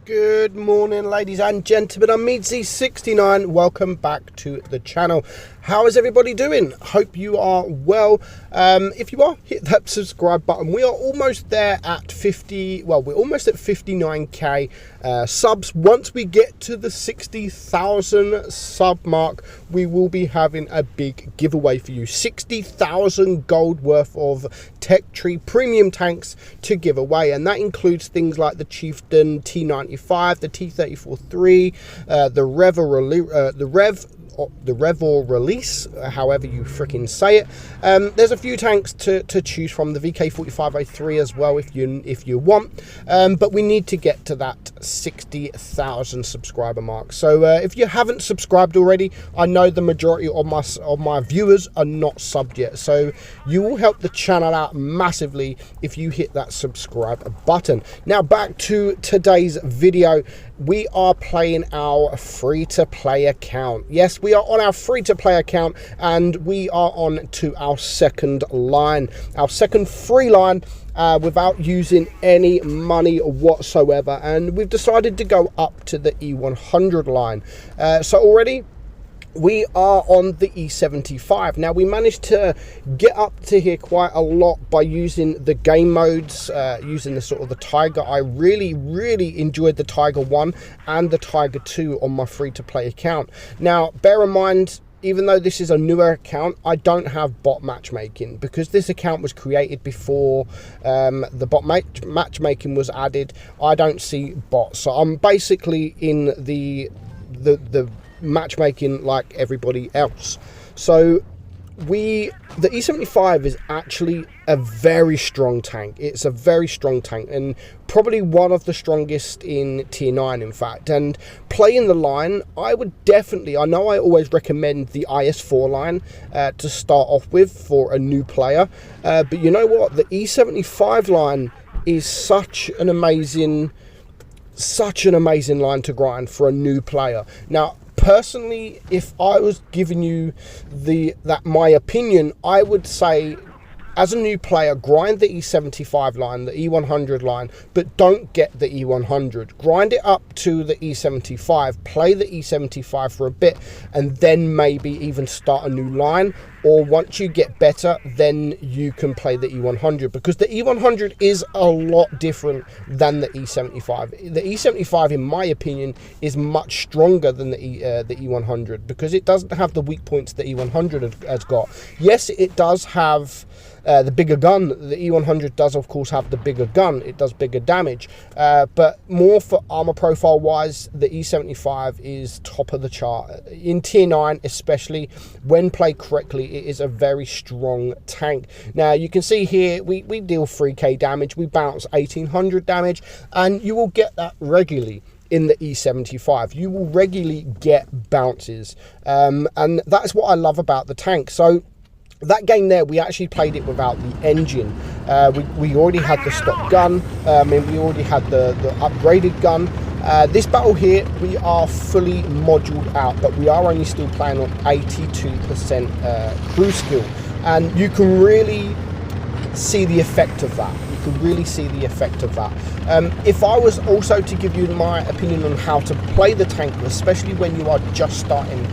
Good morning, ladies and gentlemen. I'm meadsyreplays. Welcome back to the channel. How is everybody doing? Hope you are well. If you are, hit that subscribe button. We are almost there at 50. Well, we're almost at 59k subs. Once we get to the 60,000 sub mark, we will be having a big giveaway for you. 60,000 gold worth of Tech Tree premium tanks to give away, and that includes things like the Chieftain T95, the T34-3, the Rev or Release, however you freaking say it. There's a few tanks to choose from, the VK4503 as well if you want, but we need to get to that 60,000 subscriber mark. So if you haven't subscribed already, I know the majority of my viewers are not subbed yet, so you will help the channel out massively if you hit that subscribe button. Now back to today's video. We are playing our free-to-play account. Yes, we are on our free-to-play account, and we are on to our second line, our second free line, without using any money whatsoever, and we've decided to go up to the E100 line. So already we are on the E-75. Now, we managed to get up to here quite a lot by using the game modes, using the Tiger. I really enjoyed the Tiger 1 and the Tiger 2 on my free-to-play account. Now, bear in mind, even though this is a newer account, I don't have bot matchmaking because this account was created before the bot matchmaking was added. I don't see bots, so I'm basically in the matchmaking like everybody else. So the E-75 is actually a very strong tank. It's a very strong tank, and probably one of the strongest in tier 9, in fact. And playing the line, I would definitely, I know I always recommend the IS4 line to start off with for a new player, but you know what, the E-75 line is such an amazing line to grind for a new player. Now, personally, if I was giving you my opinion, I would say, as a new player, grind the E-75 line, the E100 line, but don't get the E100. Grind it up to the E-75, play the E-75 for a bit, and then maybe even start a new line. Or once you get better, then you can play the E100, because the E100 is a lot different than the E-75. The E-75, in my opinion, is much stronger than the E100 because it doesn't have the weak points the E100 has got. Yes, it does have the bigger gun. The E100 does, of course, have the bigger gun. It does bigger damage, but more for armor profile wise, the E-75 is top of the chart in tier 9, especially when played correctly. It is a very strong tank. Now you can see here we deal 3k damage, we bounce 1800 damage, and you will get that regularly in the E-75. You will regularly get bounces, and that's what I love about the tank. So that game there, we actually played it without the engine. We already had the stock gun, and we already had the upgraded gun. This battle here, we are fully moduled out, but we are only still playing on 82% crew skill, and you can really see the effect of that. You can really see the effect of that. If I was also to give you my opinion on how to play the tank, especially when you are just starting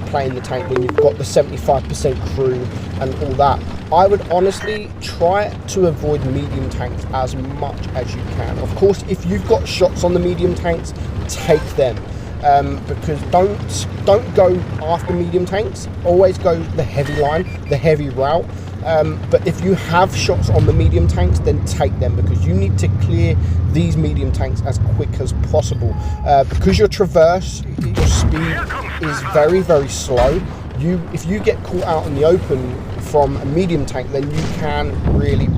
playing the tank, when you've got the 75% crew and all that, I would honestly try to avoid medium tanks as much as you can. Of course, if you've got shots on the medium tanks, take them. Because don't go after medium tanks. Always go the heavy line, the heavy route. But if you have shots on the medium tanks, then take them, because you need to clear these medium tanks as quick as possible. Because your traverse, your speed is very slow. If you get caught out in the open from a medium tank, then you can really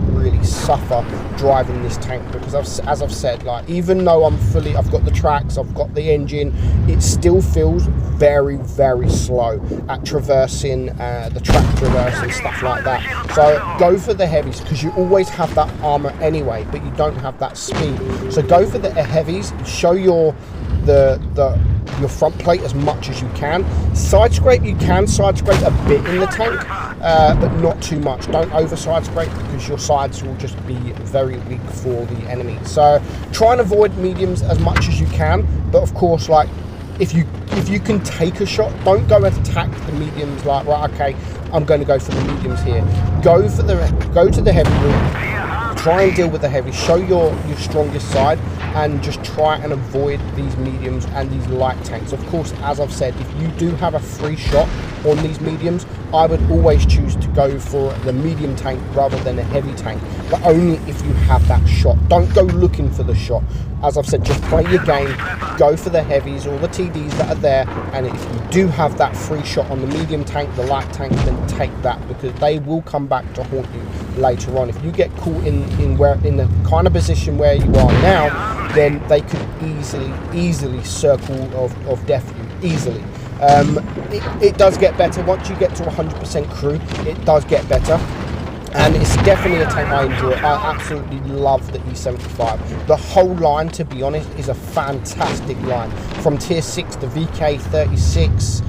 suffer driving this tank, because as I've said, like, even though I've got the tracks, I've got the engine, it still feels very slow at traversing the track traverse and stuff like that. So go for the heavies, because you always have that armor anyway, but you don't have that speed. So go for the heavies, show your front plate as much as you can. Side scrape, you can side scrape a bit in the tank, but not too much. Don't overside spray because your sides will just be very weak for the enemy. So try and avoid mediums as much as you can, but of course, like, if you can take a shot, don't go and attack the mediums like, right, okay, I'm going to go for the mediums here. Go to the heavy route, try and deal with the heavy, show your strongest side, and just try and avoid these mediums and these light tanks. Of course, as I've said, if you do have a free shot on these mediums, I would always choose to go for the medium tank rather than a heavy tank, but only if you have that shot. Don't go looking for the shot. As I've said, just play your game, go for the heavies or the TDs that are there, and if you do have that free shot on the medium tank, the light tank, then take that, because they will come back to haunt you later on. If you get caught in the kind of position where you are now, then they could easily circle of death you, easily. It does get better once you get to 100% crew. It does get better, and it's definitely a tank I enjoy. I absolutely love the E-75. The whole line, to be honest, is a fantastic line. From tier 6, the VK36,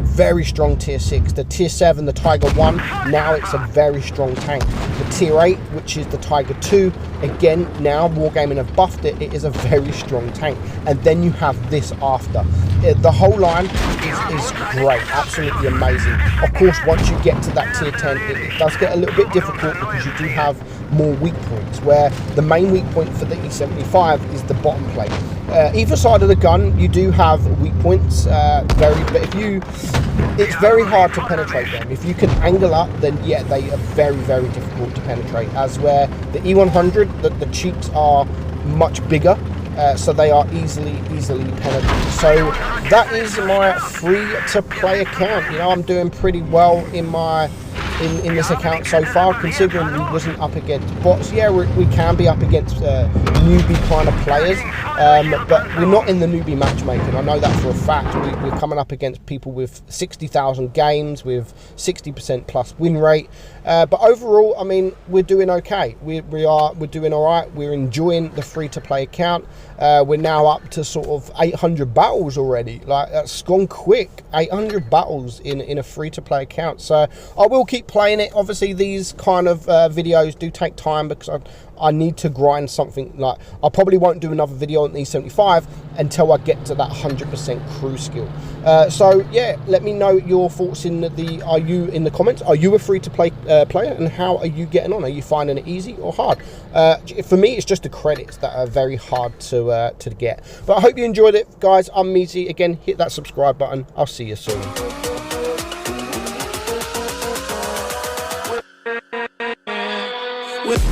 very strong tier 6, the tier 7, the Tiger 1, now it's a very strong tank. The tier 8, which is the Tiger 2, again, now Wargaming have buffed it, it is a very strong tank. And then you have this after. The whole line is great, absolutely amazing. Of course, once you get to that tier 10, it does get a little bit difficult because you do have more weak points, where the main weak point for the E-75 is the bottom plate. Either side of the gun, you do have weak points, but it's very hard to penetrate them. If you can angle up, then yeah, they are very difficult to penetrate. As where the E100, the cheeks are much bigger, so they are easily penetrated. So that is my free-to-play account. You know, I'm doing pretty well in this account so far, considering we wasn't up against bots. Yeah, we can be up against newbie kind of players, but we're not in the newbie matchmaking. I know that for a fact. We're coming up against people with 60,000 games, with 60% plus win rate. But overall, I mean, we're doing okay. We're doing all right. We're enjoying the free-to-play account. We're now up to sort of 800 battles already. Like, that's gone quick. 800 battles in a free-to-play account. So I will keep playing it. Obviously, these kind of videos do take time because I need to grind something. Like, I probably won't do another video on the E-75 until I get to that 100% crew skill. So yeah, let me know your thoughts in the comments. Are you a free-to-play player, and how are you getting on? Are you finding it easy or hard? For me, it's just the credits that are very hard to get. But I hope you enjoyed it, guys. I'm Meadzy. Again, hit that subscribe button. I'll see you soon. With